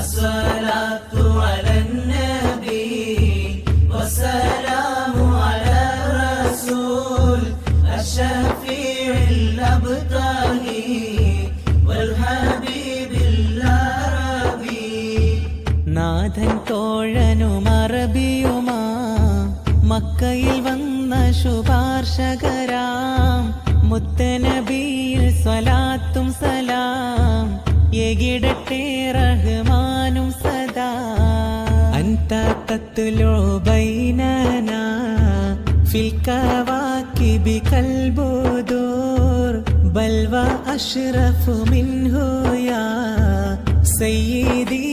الصلاة على النبي والسلام على الرسول الشفيع الأبطالي والحبيب العربي. നാഥൻ തോഴനും അറബിയുമാ മക്കയിൽ വന്ന ശുപാർശകരാം മുത്തനബിയിൽ സ്വലാത്തും സലാം ഏകിടട്ടെ റഹ്മാനും സദാ. അൻത തത്ലു ബൈനനാ ഫിൽ കവാകിബി കൽബുദൂർ ബൽ വ അഷ്റഫു മിൻഹു യാ സയ്യിദി